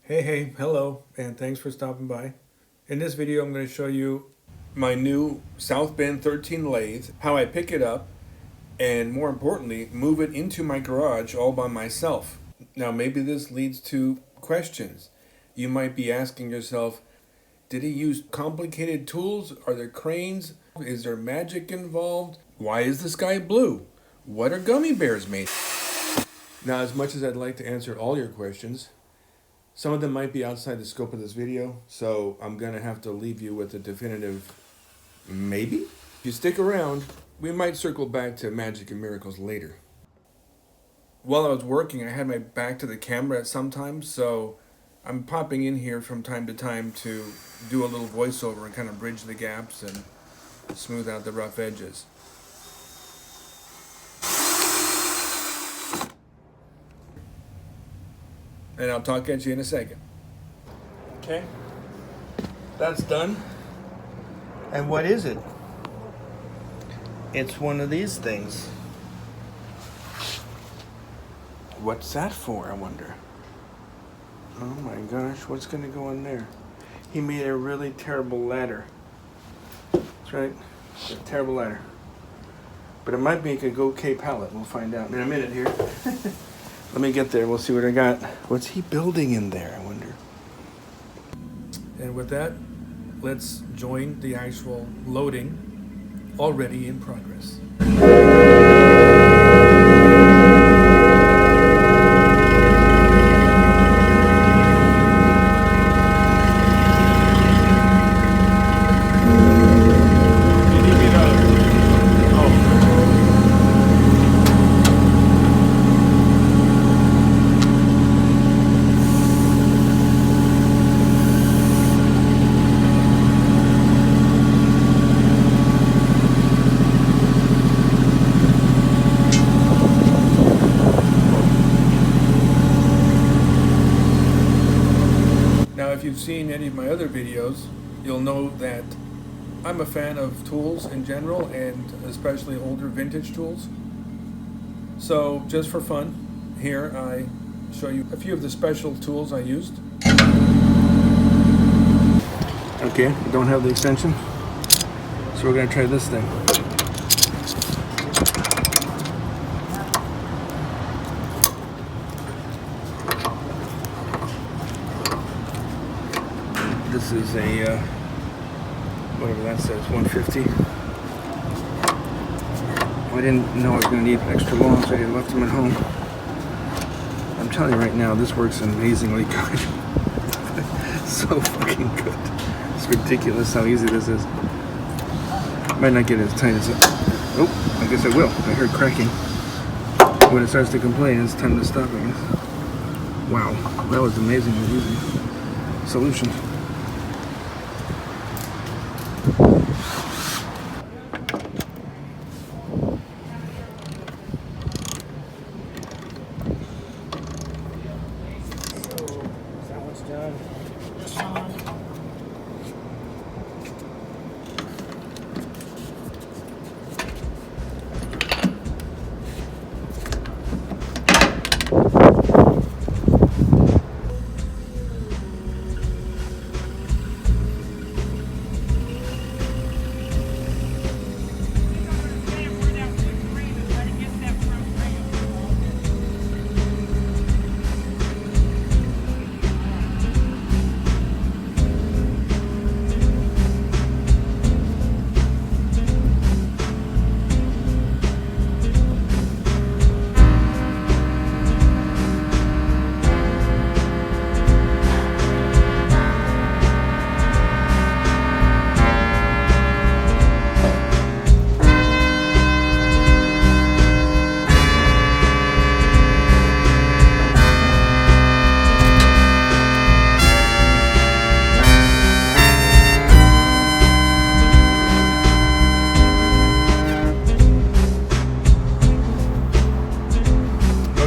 Hey, hello, and thanks for stopping by. In this video, I'm going to show you my new South Bend 13 lathe, how I pick it up, and more importantly, move it into my garage all by myself. Now, maybe this leads to questions. You might be asking yourself, did he use complicated tools? Are there cranes? Is there magic involved? Why is the sky blue? What are gummy bears made? Now, as much as I'd like to answer all your questions, some of them might be outside the scope of this video, so I'm going to have to leave you with a definitive maybe. If you stick around, we might circle back to magic and miracles later. While I was working, I had my back to the camera at some times, so I'm popping in here from time to time to do a little voiceover and kind of bridge the gaps and smooth out the rough edges. And I'll talk at you in a second. Okay, that's done. And what is it? It's one of these things. What's that for, I wonder? Oh my gosh, what's gonna go in there? He made a really terrible ladder. That's right, a terrible ladder. But it might make a okay pallet, we'll find out in a minute here. Let me get there, we'll see what I got. What's he building in there, I wonder? And with that, let's join the actual loading already in progress. If you've seen any of my other videos, you'll know that I'm a fan of tools in general, and especially older vintage tools. So just for fun, here I show you a few of the special tools I used. Okay, we don't have the extension, so we're going to try this thing. This is a, whatever that says, 150. I didn't know I was going to need extra long, so I left them at home. I'm telling you right now, this works amazingly good. So fucking good. It's ridiculous how easy this is. Might not get as tight as it. Oh, I guess I will. I heard cracking. When it starts to complain, it's time to stop, I guess. Wow, that was amazingly easy. Solution.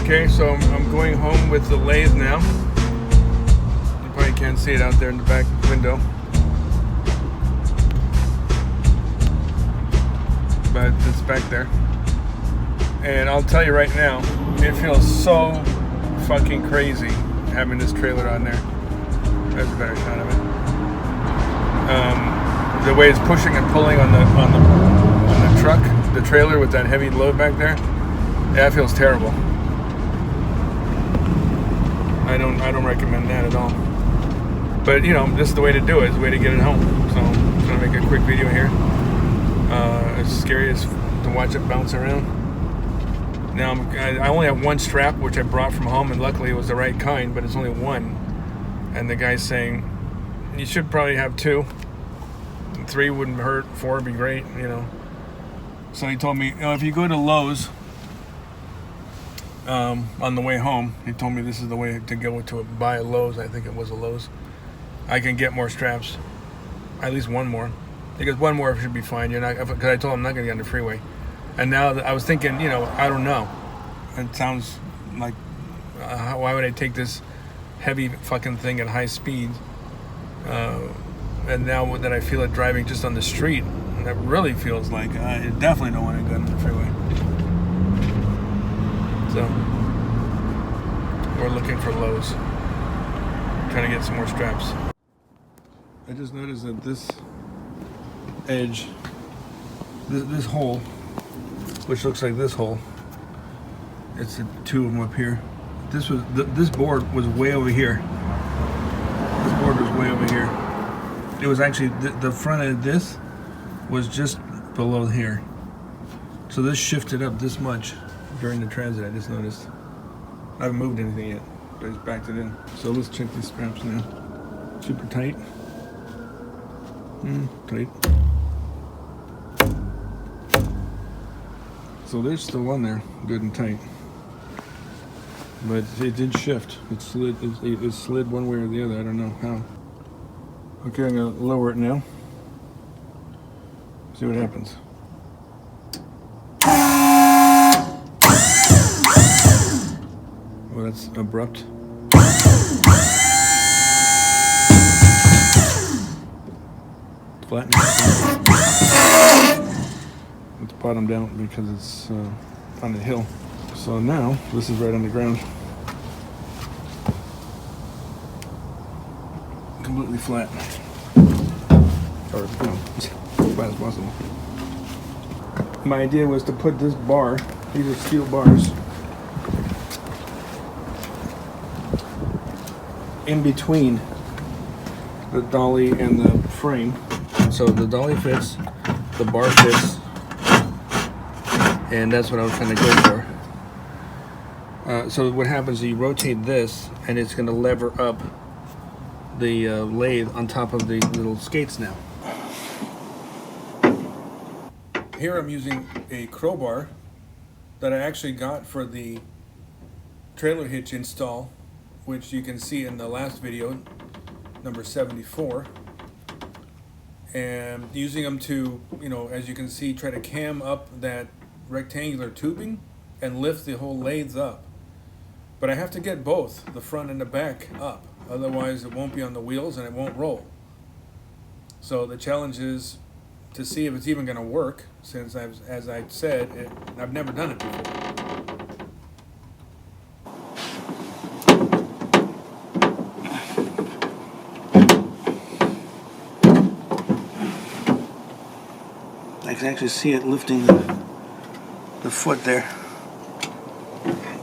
Okay, so I'm going home with the lathe now. You probably can't see it out there in the back window. But it's back there. And I'll tell you right now, it feels so fucking crazy having this trailer on there. That's a better shot of it. The way it's pushing and pulling on the truck, the trailer with that heavy load back there, yeah, it feels terrible. I don't recommend that at all. But you know, this is the way to do it. It's the way to get it home. So I'm gonna make a quick video here. It's scary as to watch it bounce around. Now I only have one strap, which I brought from home, and luckily it was the right kind, but it's only one. And the guy's saying you should probably have 2. 3 wouldn't hurt. 4 would be great, you know. So he told me, you know, if you go to Lowe's on the way home, he told me this is the way to go to buy a Lowe's. I think it was a Lowe's. I can get more straps, at least one more. Because one more should be fine. You're not, because I told him I'm not going to get on the freeway. And now I was thinking, you know, I don't know. It sounds like, why would I take this heavy fucking thing at high speeds? And now that I feel it driving just on the street, that really feels like I definitely don't want to go on the freeway. So we're looking for Lowe's, trying to get some more straps. I just noticed that this edge, this hole, which looks like this hole, it's the 2 of them up here. This board was way over here. This board was way over here. It was actually the front of this was just below here. So this shifted up this much during the transit. I just noticed. I haven't moved anything yet, but I just backed it in. So let's check these straps now. Super tight. Tight. So they're still on there, good and tight. But it did shift. It slid. It slid one way or the other. I don't know how. Okay, I'm gonna lower it now. See what happens. Oh, that's abrupt. Flatten it. It's bottomed out because it's on the hill. So now this is right on the ground. Completely flat. Or, you know, as flat as possible. My idea was to put this bar, these are steel bars, in between the dolly and the frame. So the dolly fits, the bar fits, and that's what I was trying to go for. So what happens is you rotate this, and it's going to lever up the lathe on top of the little skates now. Here I'm using a crowbar that I actually got for the trailer hitch install, which you can see in the last video, number 74. And using them to, you know, as you can see, try to cam up that rectangular tubing and lift the whole lathes up. But I have to get both, the front and the back, up. Otherwise it won't be on the wheels and it won't roll. So the challenge is to see if it's even going to work, since as I said, I've never done it before. I can actually see it lifting the foot there.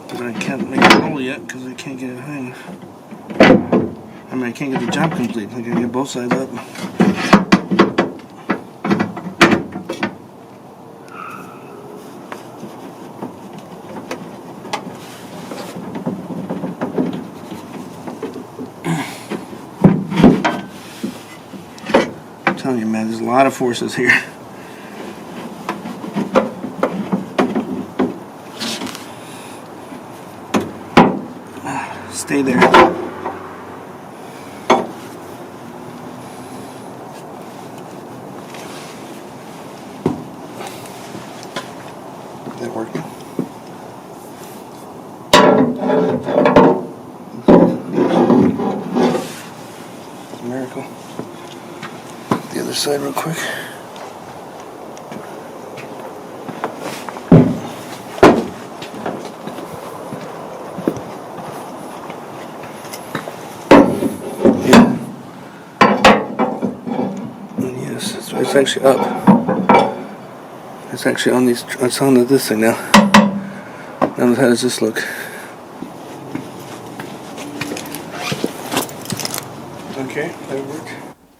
But I can't make it roll yet because I can't get it high enough. I mean, I can't get the job complete. I gotta get both sides up. I'm telling you, man, there's a lot of forces here. Stay there. Did that work? It's a miracle. The other side real quick. It's actually up. It's actually on these. It's on this thing now. Now, how does this look? Okay, that worked.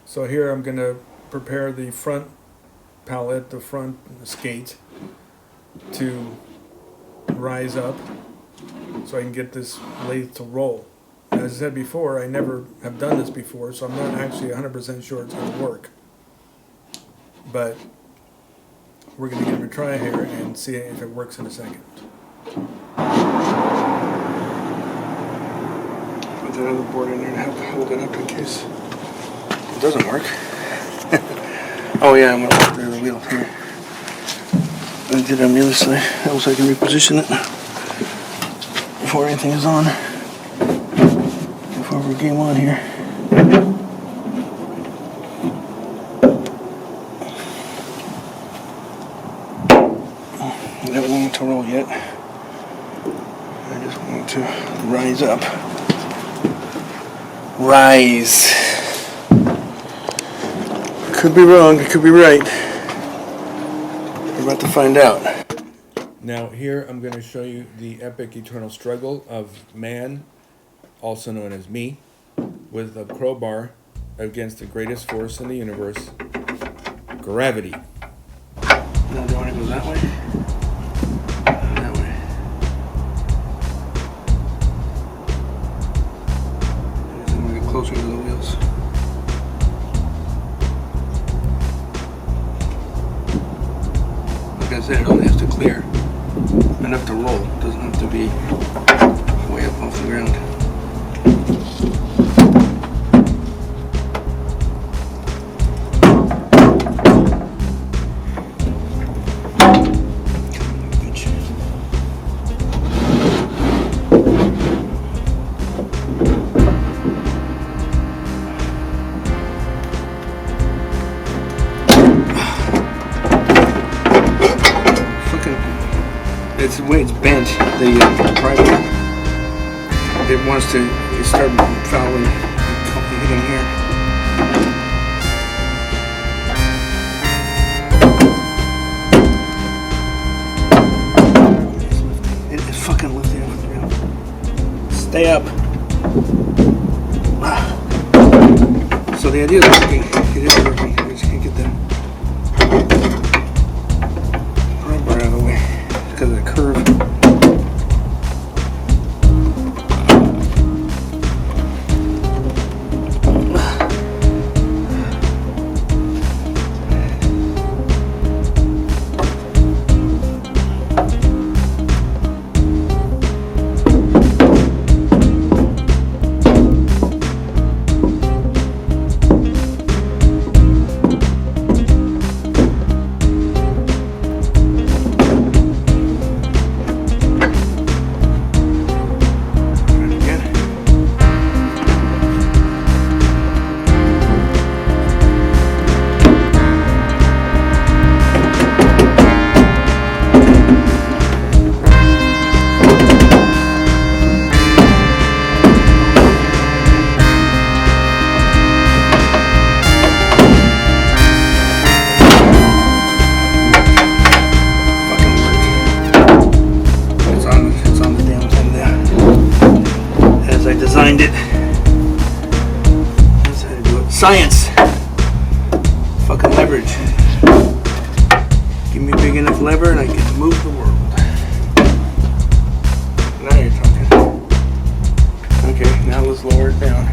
So here I'm going to prepare the front pallet, the front skate, to rise up so I can get this lathe to roll. As I said before, I never have done this before, so I'm not actually 100% sure it's going to work. But we're going to give it a try here and see if it works in a second. Put that other board in there and have to hold it up in case it doesn't work. Oh yeah, I'm going to put the wheel here. I did it on the other side. That was so I can reposition it before anything is on. Before we game on here. I don't want it to roll yet. I just want it to rise up. Rise. Could be wrong, it could be right. We're about to find out. Now here I'm going to show you the epic eternal struggle of man, also known as me, with a crowbar against the greatest force in the universe, gravity. Now do you want to go that way? That way. I guess I'm going to get closer to the wheels. Like I said, it only has to clear enough to roll. It doesn't have to be way up off the ground. It's the way it's bent, the primer. It wants to start fouling, hitting here. It's fucking lifting off the ground. Stay up. So the idea is working. It is working. I just can't get the primer out of the way because of the curve. Designed it. That's how to do it. Science. Fucking leverage. Give me a big enough lever and I can move the world. Now you're talking. Okay, now let's lower it down.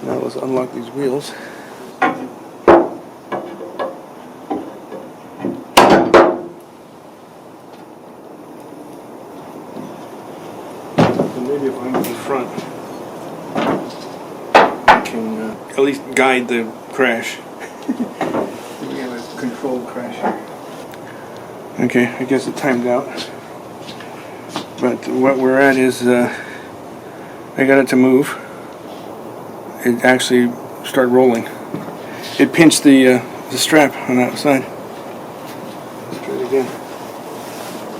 Now let's unlock these wheels. Maybe if I'm in front, I can at least guide the crash. We have a controlled crash here. Okay, I guess it timed out. But what we're at is, I got it to move. It actually started rolling. It pinched the strap on that side. Let's try it again.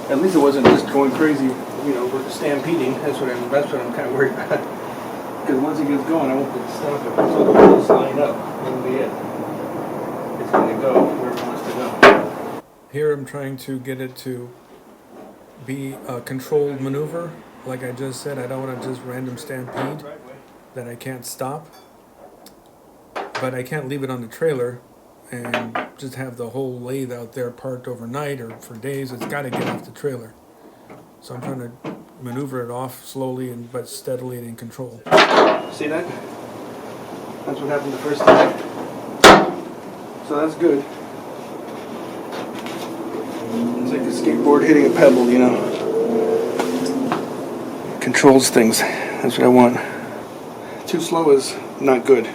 At least it wasn't just going crazy, you know, stampeding. That's what I'm kind of worried about. Because once it gets going, I won't be able to stop it. So the wheels line up. That'll be it. It's going to go where it wants to go. Here I'm trying to get it to be a controlled maneuver. Like I just said, I don't want to just random stampede that I can't stop. But I can't leave it on the trailer and just have the whole lathe out there parked overnight or for days. It's got to get off the trailer. So I'm trying to maneuver it off slowly but steadily and in control. See that? That's what happened the first time. So that's good. It's like a skateboard hitting a pebble, you know. Controls things. That's what I want. Too slow is not good.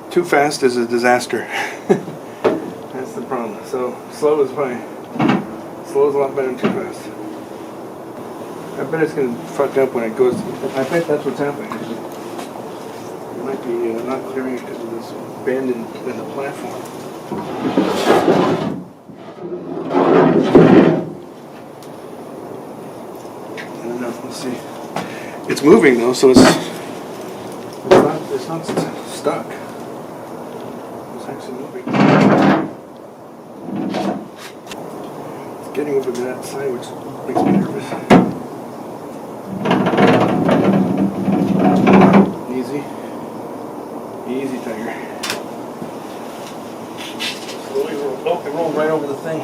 Too fast is a disaster. That's the problem. So slow is fine. Slow is a lot better than too fast. I bet it's going to fuck up when it goes. I bet that's what's happening. It might be not clearing it because of this bend in the platform. I don't know. Let's see. It's moving though, so it's not stuck. It's actually moving. It's getting over to that side, which makes me nervous. Easy. Easy, Tiger. Slowly roll. Oh, it rolled right over the thing.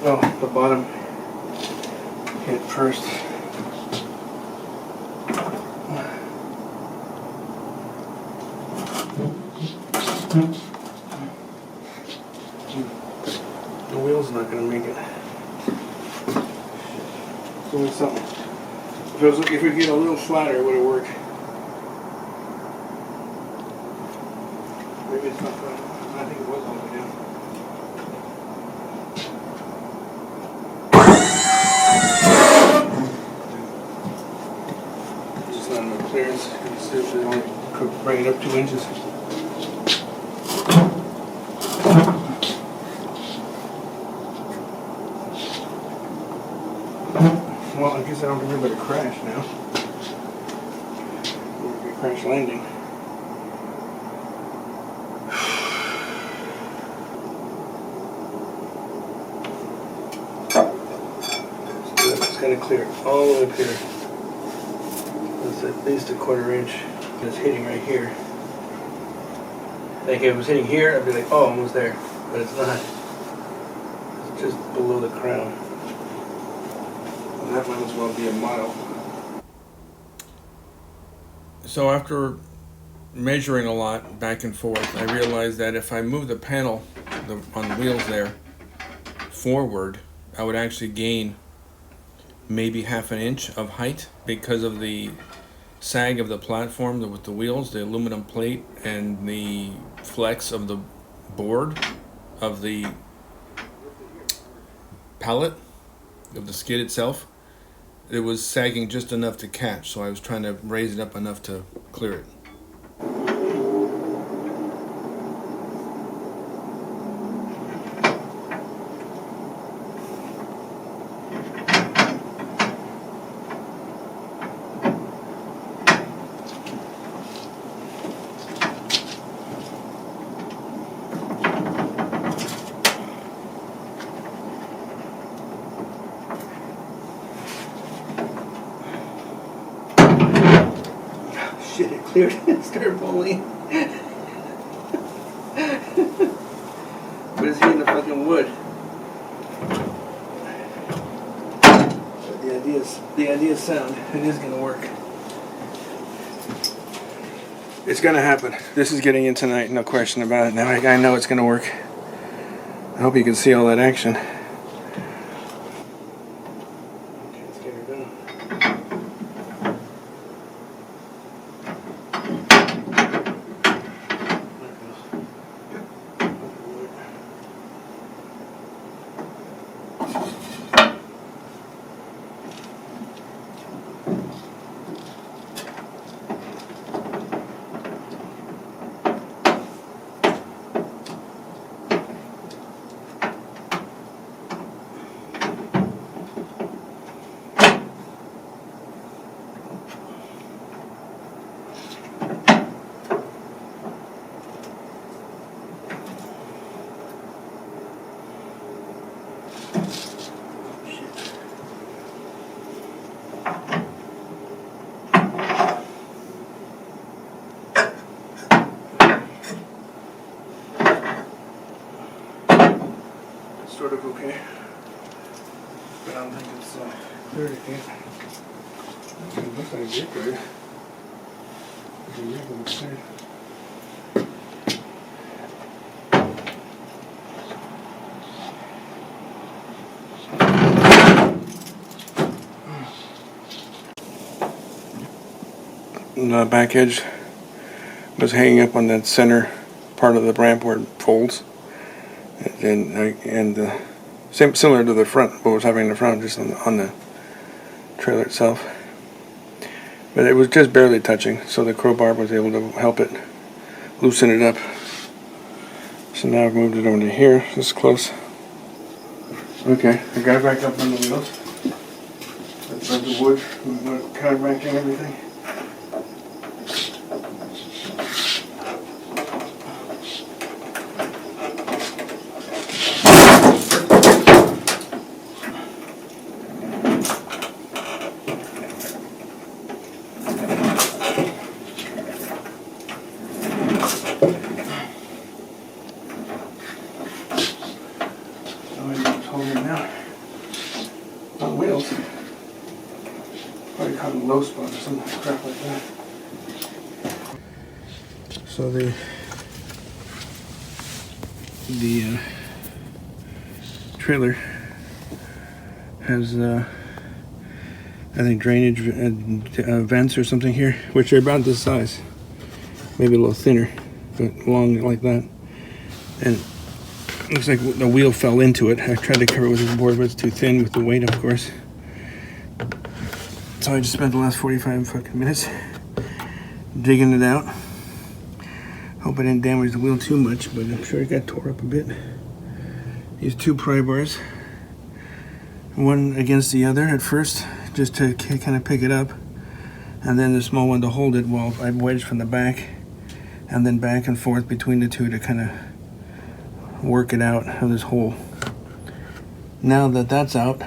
Oh, the bottom hit first. The wheel's not going to make it. It's doing something. If we get a little flatter, it would have worked. Maybe it's not flat. I think it was all the way down. Just not enough clearance. You see if they only could bring it up 2 inches. Well, I guess I don't have to worry about a crash now. Maybe a crash landing. It's going to clear all the way up here. That's at least a 1/4 inch. It's hitting right here. Like if it was hitting here, I'd be like, oh, almost there. But it's not. It's just below the crown. And that might as well be a mile. So after measuring a lot back and forth, I realized that if I move the panel on the wheels there forward, I would actually gain maybe 1/2 inch of height because of the sag of the platform with the wheels, the aluminum plate, and the flex of the board of the pallet of the skid itself. It was sagging just enough to catch, so I was trying to raise it up enough to clear it. Shit, it cleared and started pulling. But it's hitting the fucking wood. ideas sound. It is gonna work. It's gonna happen. This is getting in tonight, no question about it. Now I know it's gonna work. I hope you can see all that action. Okay, let's get her done. Sort of okay, but I don't think it's clear yet. It looks like it's good. The back edge was hanging up on that center part of the ramp where it folds. And similar to the front, what was happening in the front, just on the trailer itself. But it was just barely touching, so the crowbar was able to help it loosen it up. So now I've moved it over to here. This is close. Okay, I got it back up on the wheels. That's like the wood, counteracting everything. Probably caught a low spot or some crap like that. So the trailer has I think drainage vents or something here, which are about this size, maybe a little thinner, but long like that. And it looks like the wheel fell into it. I tried to cover it with this board, but it's too thin with the weight, of course. So I just spent the last 45 fucking minutes digging it out. Hope I didn't damage the wheel too much, but I'm sure it got tore up a bit. These two pry bars, one against the other at first, just to kind of pick it up, and then the small one to hold it while I wedged from the back, and then back and forth between the two to kind of work it out of this hole. Now that that's out,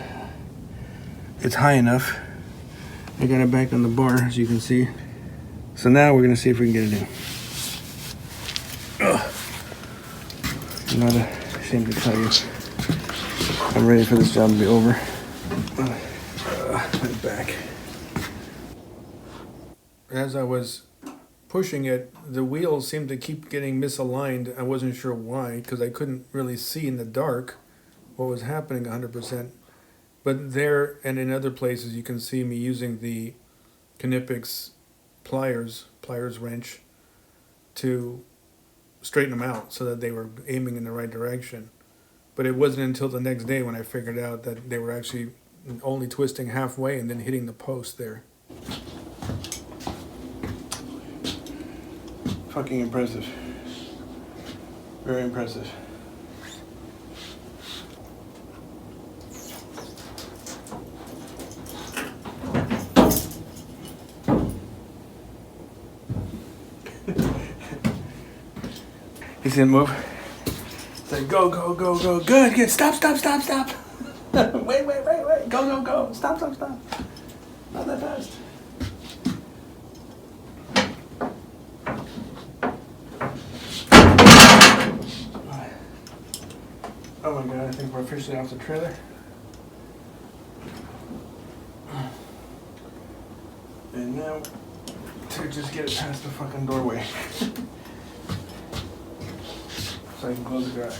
it's high enough. I got it back on the bar, as you can see. So now we're gonna see if we can get it in. Ugh. I'm not ashamed to tell you, I'm ready for this job to be over. My back. As I was pushing it, the wheels seemed to keep getting misaligned. I wasn't sure why, because I couldn't really see in the dark what was happening 100%. But there and in other places, you can see me using the Knipex pliers-wrench to straighten them out so that they were aiming in the right direction. But it wasn't until the next day when I figured out that they were actually only twisting halfway and then hitting the post there. Fucking impressive. Very impressive. He didn't move. It's like, go, go, go, go. Good, good. Stop, stop, stop, stop. Wait, wait, wait, wait. Go, go, go. Stop, stop, stop. Not that fast. Oh my god, I think we're officially off the trailer. And now to just get it past the fucking doorway. So I can close the garage.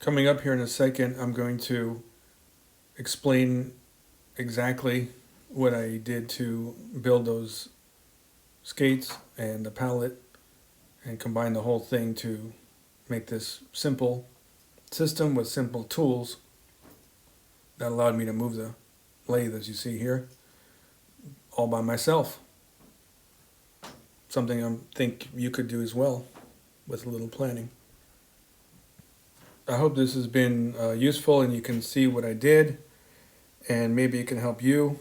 Coming up here in a second, I'm going to explain exactly what I did to build those skates and the pallet and combine the whole thing to make this simple system with simple tools that allowed me to move the lathe, as you see here, all by myself. Something I think you could do as well with a little planning. I hope this has been useful and you can see what I did, and maybe it can help you.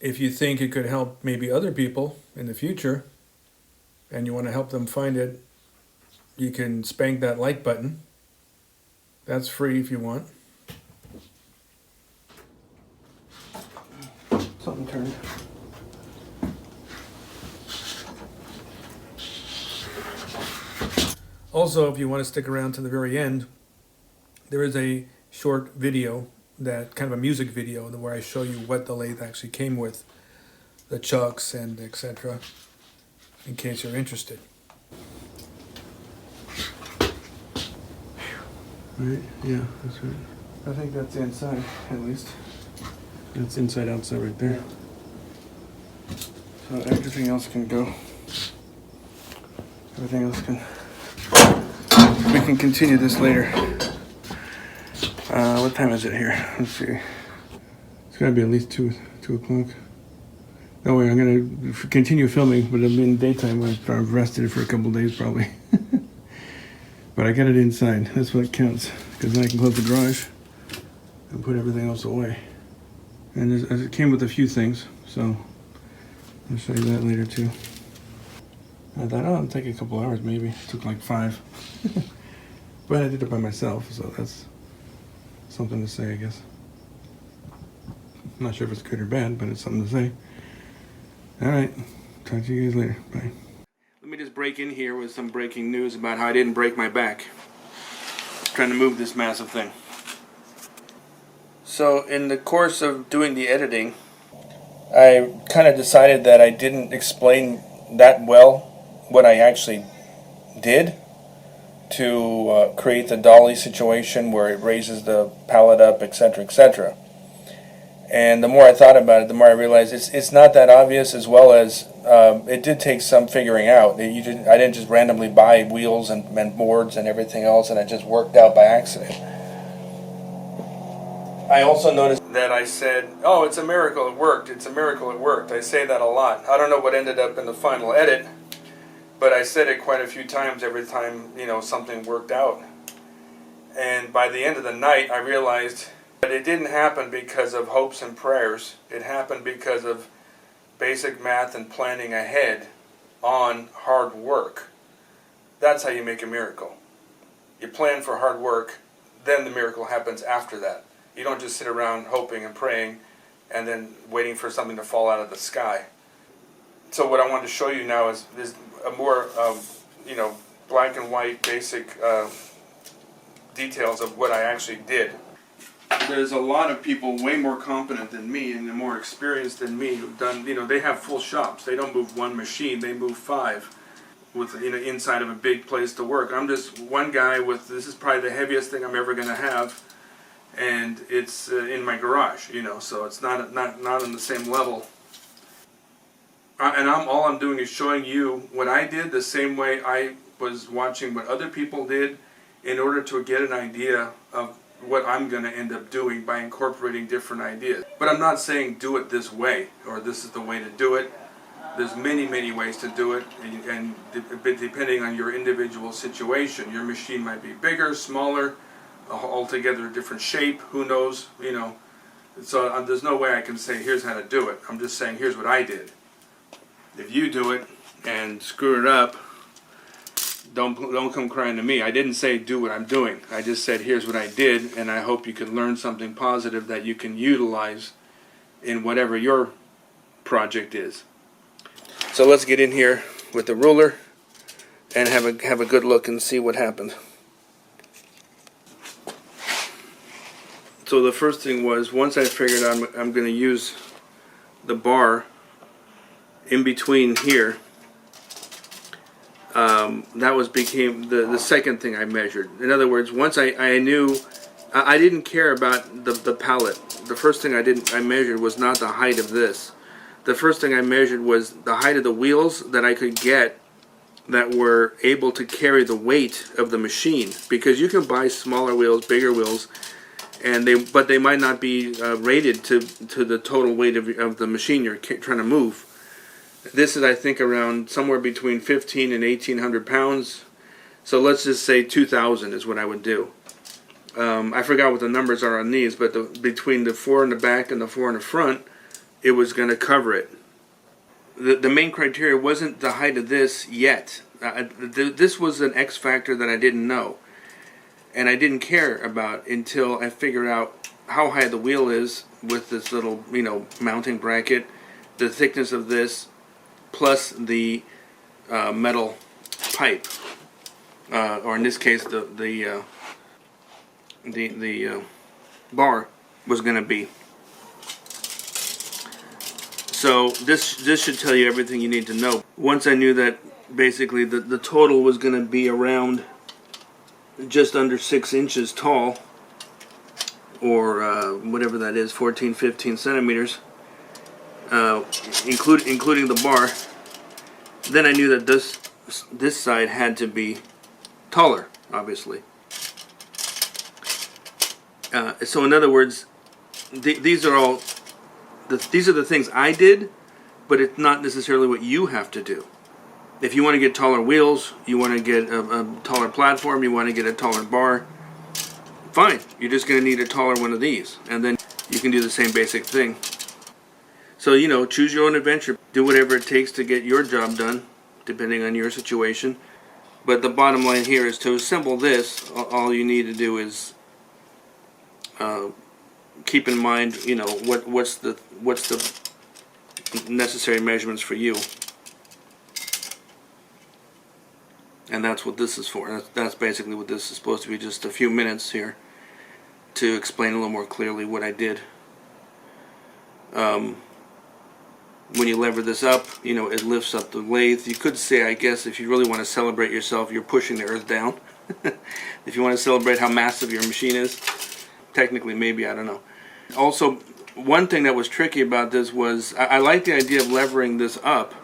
If you think it could help maybe other people in the future and you want to help them find it, you can spank that like button. That's free if you want. Something turned. Also, if you want to stick around to the very end, there is a short video, that kind of a music video, where I show you what the lathe actually came with, the chucks and etc., in case you're interested. Right, yeah, that's right. I think that's inside, at least. That's inside outside right there. So everything else can go. Everything else can... We can continue this later. What time is it here? Let's see. It's gotta be at least 2 o'clock. No way, I'm gonna continue filming, but it'll be in daytime when I've rested it for a couple days probably. But I got it inside, that's what counts. Because then I can close the garage and put everything else away. And it came with a few things, so I'll show you that later too. I thought, oh, it'll take a couple hours maybe. It took like 5. But I did it by myself, so that's something to say, I guess. I'm not sure if it's good or bad, but it's something to say. Alright, talk to you guys later. Bye. Let me just break in here with some breaking news about how I didn't break my back trying to move this massive thing. So in the course of doing the editing, I kind of decided that I didn't explain that well what I actually did to create the dolly situation where it raises the pallet up, etc., etc. And the more I thought about it, the more I realized it's not that obvious, as well as it did take some figuring out. I didn't just randomly buy wheels and boards and everything else, and it just worked out by accident. I also noticed that I said, oh, it's a miracle it worked, it's a miracle it worked. I say that a lot. I don't know what ended up in the final edit, but I said it quite a few times every time, something worked out. And by the end of the night, I realized that it didn't happen because of hopes and prayers. It happened because of basic math and planning ahead on hard work. That's how you make a miracle. You plan for hard work, then the miracle happens after that. You don't just sit around hoping and praying and then waiting for something to fall out of the sky. So what I want to show you now is a more, black and white basic details of what I actually did. There's a lot of people way more competent than me and more experienced than me who've done, they have full shops. They don't move one machine, they move 5 with, inside of a big place to work. I'm just one guy with, this is probably the heaviest thing I'm ever going to have, and it's in my garage, so it's not on the same level. And all I'm doing is showing you what I did the same way I was watching what other people did in order to get an idea of what I'm going to end up doing by incorporating different ideas. But I'm not saying do it this way, or this is the way to do it. There's many, many ways to do it, and depending on your individual situation, your machine might be bigger, smaller, altogether a different shape, who knows, So there's no way I can say here's how to do it. I'm just saying here's what I did. If you do it and screw it up, don't come crying to me. I didn't say do what I'm doing. I just said here's what I did, and I hope you can learn something positive that you can utilize in whatever your project is. So let's get in here with the ruler and have a good look and see what happens. So the first thing was, once I figured out I'm going to use the bar in between here, that became the second thing I measured. In other words, once I knew, I didn't care about the pallet. The first thing I measured was not the height of this. The first thing I measured was the height of the wheels that I could get that were able to carry the weight of the machine. Because you can buy smaller wheels, bigger wheels, but they might not be rated to the total weight of the machine you're trying to move. This is, I think, around somewhere between 1,500 and 1,800 pounds. So let's just say 2,000 is what I would do. I forgot what the numbers are on these, but between the 4 in the back and the 4 in the front, it was going to cover it. The main criteria wasn't the height of this yet. This was an X factor that I didn't know. And I didn't care about until I figured out how high the wheel is with this little, mounting bracket, the thickness of this, plus the metal pipe, or in this case, the bar was going to be. So this should tell you everything you need to know. Once I knew that basically the total was going to be around just under 6 inches tall, or whatever that is, 14, 15 centimeters, including the bar, then I knew that this side had to be taller, obviously. So in other words, these are the things I did, but it's not necessarily what you have to do. If you want to get taller wheels, you want to get a taller platform, you want to get a taller bar, fine. You're just going to need a taller one of these, and then you can do the same basic thing. So, choose your own adventure. Do whatever it takes to get your job done, depending on your situation. But the bottom line here is, to assemble this, all you need to do is keep in mind, what's the necessary measurements for you. And that's what this is for. That's basically what this is supposed to be, just a few minutes here to explain a little more clearly what I did. When you lever this up, it lifts up the lathe. You could say, I guess, if you really want to celebrate yourself, you're pushing the earth down. If you want to celebrate how massive your machine is, technically, maybe, I don't know. Also, one thing that was tricky about this was, I like the idea of levering this up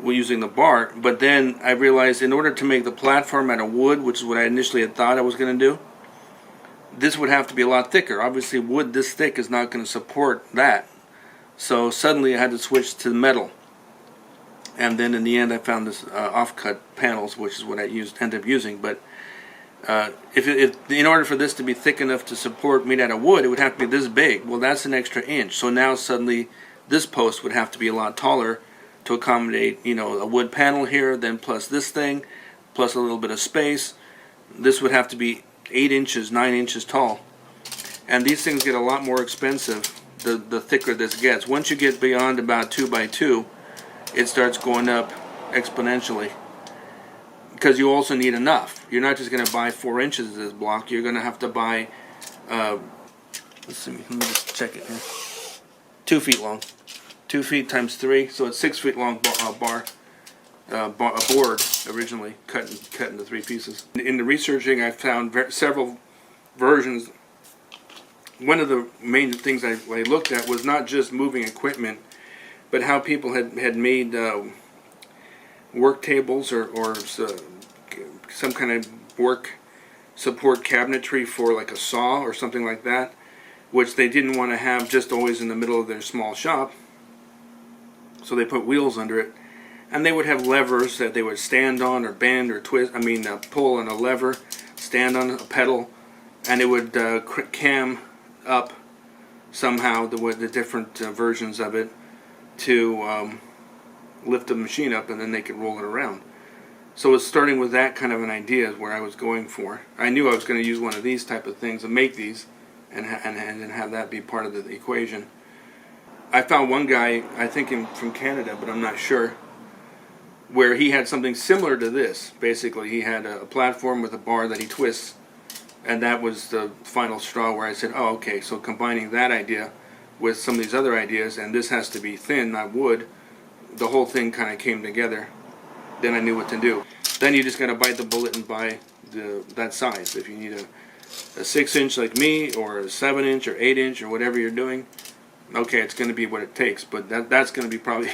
using the bar, but then I realized in order to make the platform out of wood, which is what I initially had thought I was going to do, this would have to be a lot thicker. Obviously, wood this thick is not going to support that. So suddenly I had to switch to metal. And then in the end I found this offcut panels, which is what I ended up using. But if in order for this to be thick enough to support made out of wood, it would have to be this big. Well, that's an extra inch. So now suddenly this post would have to be a lot taller to accommodate, a wood panel here, then plus this thing, plus a little bit of space. This would have to be 8 inches, 9 inches tall. And these things get a lot more expensive the thicker this gets. Once you get beyond about 2 by 2, it starts going up exponentially. Because you also need enough. You're not just going to buy 4 inches of this block. You're going to have to buy, let's see, let me just check it here. 2 feet long. 2 feet times 3, so it's 6 feet long board originally cut into 3 pieces. In the researching, I found several versions. One of the main things I looked at was not just moving equipment, but how people had made work tables or some kind of work support cabinetry for like a saw or something like that, which they didn't want to have just always in the middle of their small shop. So they put wheels under it, and they would have levers that they would stand on or bend or twist. Pull on a lever, stand on a pedal, and it would cam up somehow the different versions of it to lift the machine up, and then they could roll it around. So it's starting with that kind of an idea is where I was going for. I knew I was going to use one of these type of things and make these, and then have that be part of the equation. I found one guy, I think from Canada, but I'm not sure, where he had something similar to this. Basically, he had a platform with a bar that he twists, and that was the final straw where I said, oh, okay, so combining that idea with some of these other ideas, and this has to be thin, not wood, the whole thing kind of came together. Then I knew what to do. Then you just got to bite the bullet and buy that size. If you need a 6-inch like me, or a 7-inch or 8-inch or whatever you're doing, okay, it's going to be what it takes. But that's going to be probably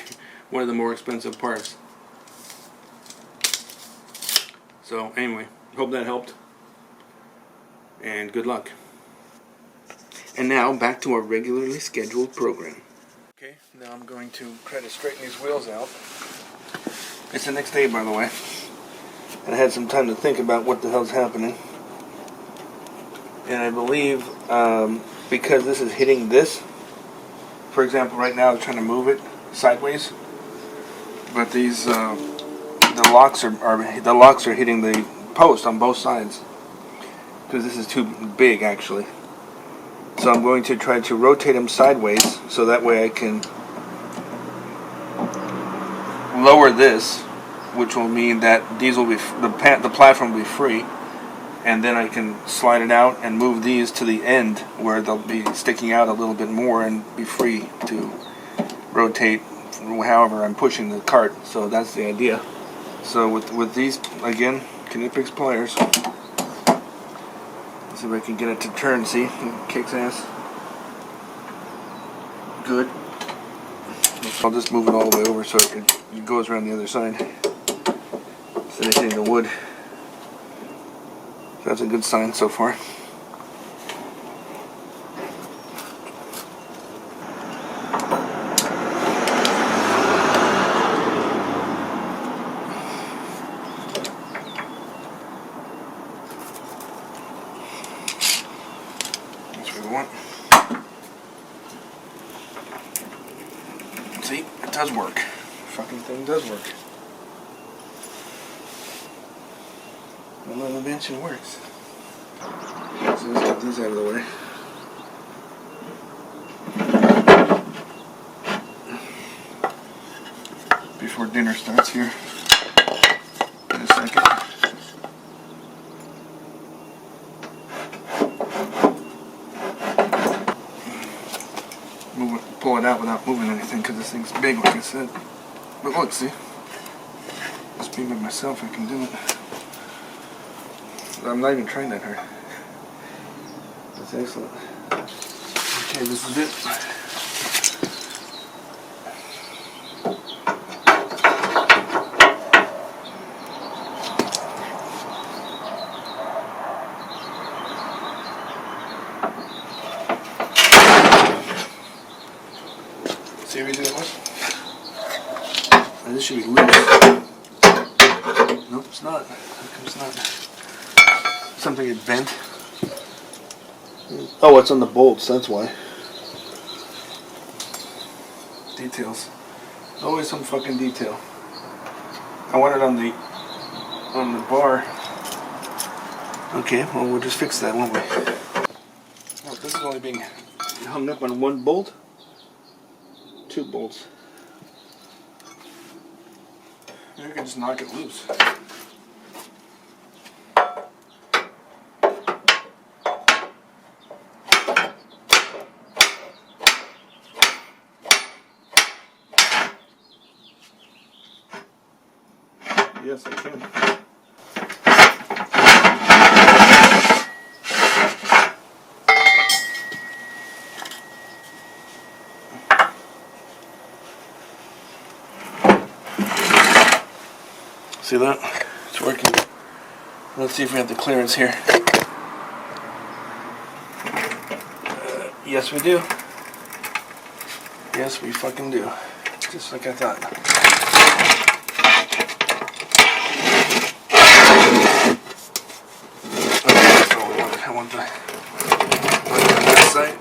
one of the more expensive parts. So anyway, hope that helped. And good luck. And now back to our regularly scheduled program. Okay, now I'm going to try to straighten these wheels out. It's the next day, by the way, and I had some time to think about what the hell's happening. And I believe because this is hitting this, for example, right now I'm trying to move it sideways, but these the locks are hitting the post on both sides because this is too big actually. So I'm going to try to rotate them sideways so that way I can lower this, which will mean that these will be the platform will be free, and then I can slide it out and move these to the end where they'll be sticking out a little bit more and be free to rotate however I'm pushing the cart. So that's the idea. So with these, again, Knipex pliers, let's see if I can get it to turn. See, it kicks ass. Good. I'll just move it all the way over so it goes around the other side instead of hitting the wood. So that's a good sign so far. That's what we want. See, it does work. Fucking thing does work. Well, eventually works. So let's get these out of the way. Before dinner starts here. In a second. Pull it out without moving anything because this thing's big, like I said. But look, see, just being by myself, I can do it. I'm not even trying that hard. That's excellent. Okay, this is it. See how easy that was? And this should be loose. Nope, it's not. How come it's not? Something had bent. Oh, it's on the bolts, that's why. Details. Always some fucking detail. I want it on the bar. Okay, well we'll just fix that, won't we? Oh, this is only being hung up on one bolt. 2 bolts. Maybe we can just knock it loose. Yes, I can. See that? It's working. Let's see if we have the clearance here. Yes, we do. Yes, we fucking do. Just like I thought. Okay, that's all we wanted. I want the left side.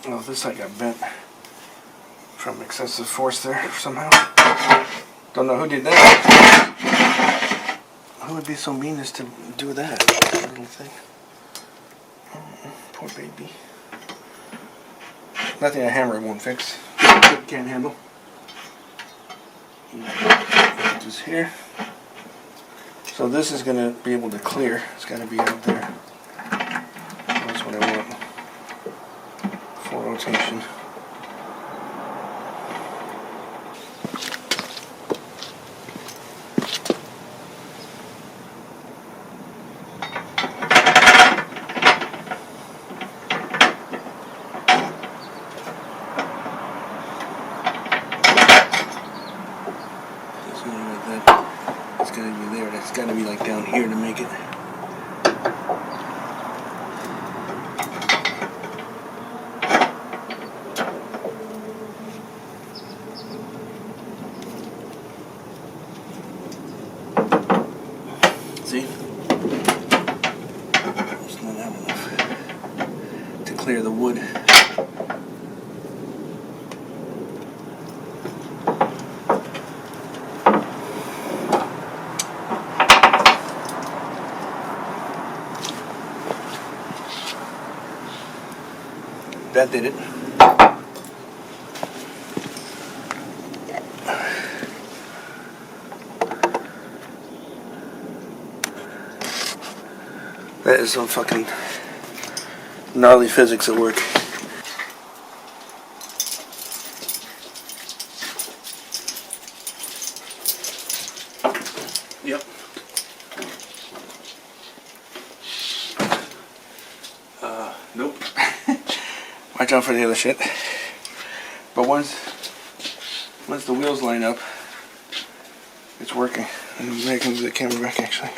Well, this side got bent from excessive force there somehow. Don't know who did that. Who would be so mean as to do that little thing? Poor baby. Nothing a hammer won't fix. Can't handle. Just here. So this is going to be able to clear. It's got to be out there. That's what I want for rotation. It's got to be there. That's got to be like down here to make it. See? It's not out enough to clear the wood. That did it. That is some fucking gnarly physics at work. Yep. Nope. Watch out for the other shit. But once the wheels line up, it's working. And I can move the camera back actually.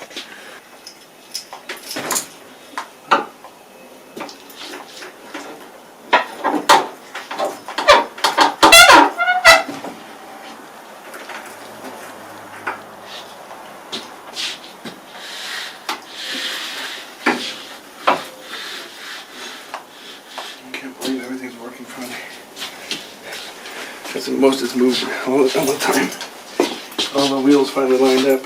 Everything's working fine. That's the most it's moved all the time. All the wheels finally lined up.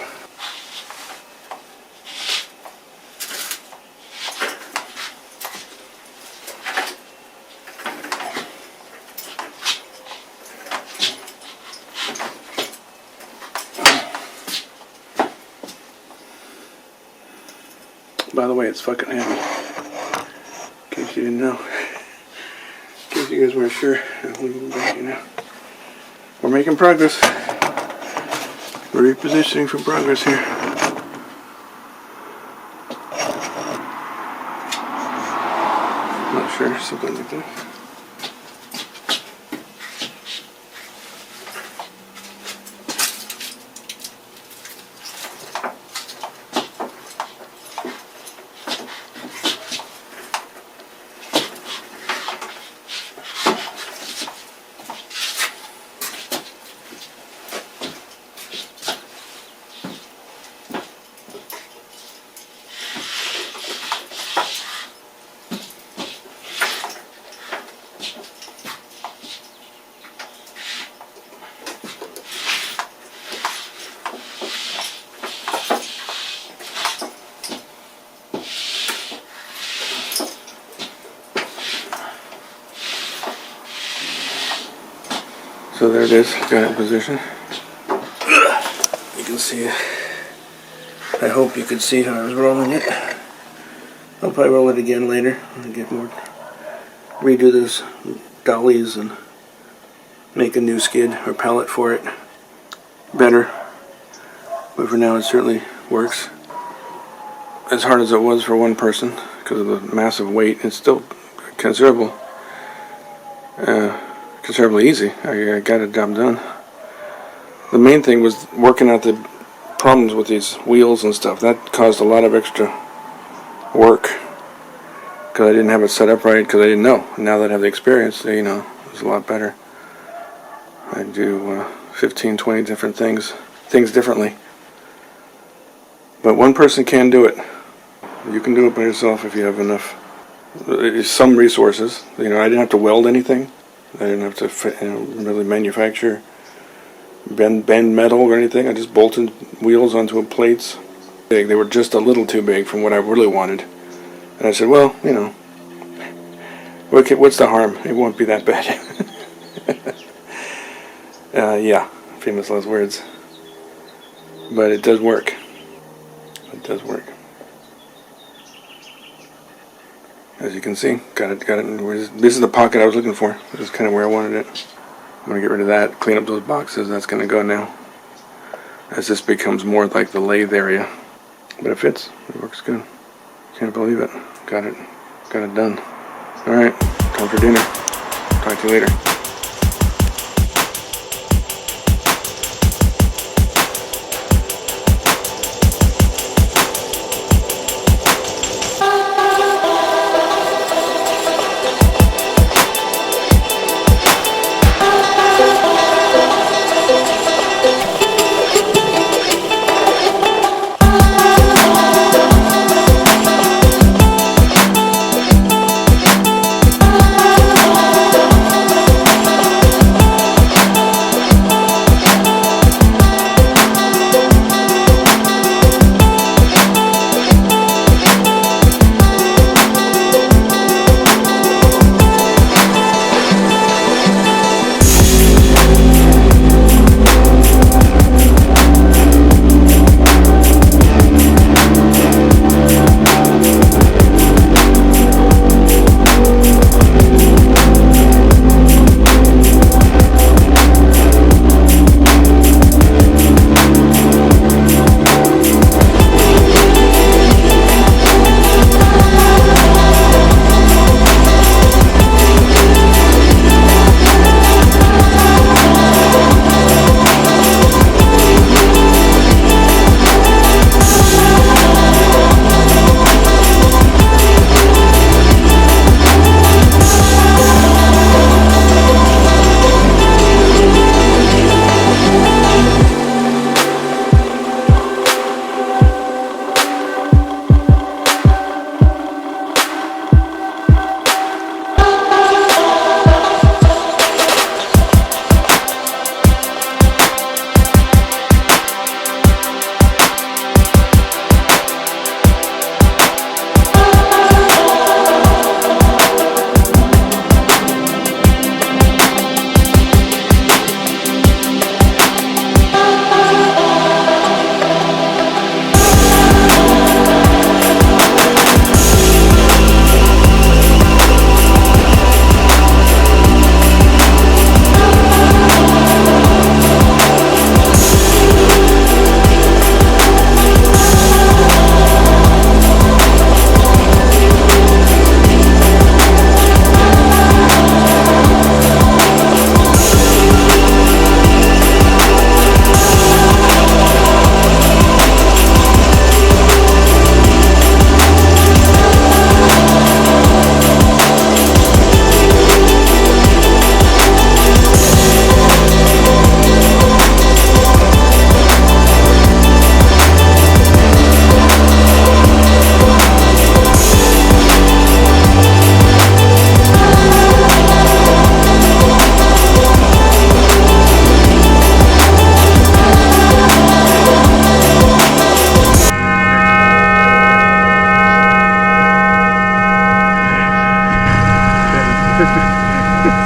By the way, it's fucking heavy. In case you didn't know. In case you guys weren't sure, I'll leave it back here now. We're making progress. We're repositioning for progress here. Not sure, something like that. So there it is, got it in position. You can see it. I hope you could see how I was rolling it. I'll probably roll it again later and get more. Redo those dollies and make a new skid or pallet for it. Better. But for now it certainly works. As hard as it was for one person because of the massive weight, it's still considerably easy. I got it job done. The main thing was working out the problems with these wheels and stuff. That caused a lot of extra work because I didn't have it set up right because I didn't know. Now that I have the experience, you know, it's a lot better. I do 15, 20 different things differently. But one person can do it. You can do it by yourself if you have enough some resources. You know, I didn't have to weld anything. I didn't have to really manufacture, bend metal or anything. I just bolted wheels onto plates. They were just a little too big from what I really wanted. And I said, well, you know, what's the harm? It won't be that bad. Yeah, famous last words. But it does work. It does work. As you can see, got it. This is the pocket I was looking for. This is kind of where I wanted it. I'm going to get rid of that, clean up those boxes. That's going to go now. As this becomes more like the lathe area. But it fits. It works good. Can't believe it. Got it done. Alright, time for dinner. Talk to you later.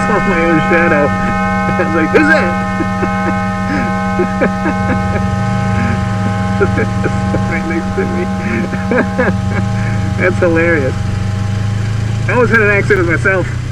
saw my own shadow. I was like, who's that? Right next to me. That's hilarious. I almost had an accident myself.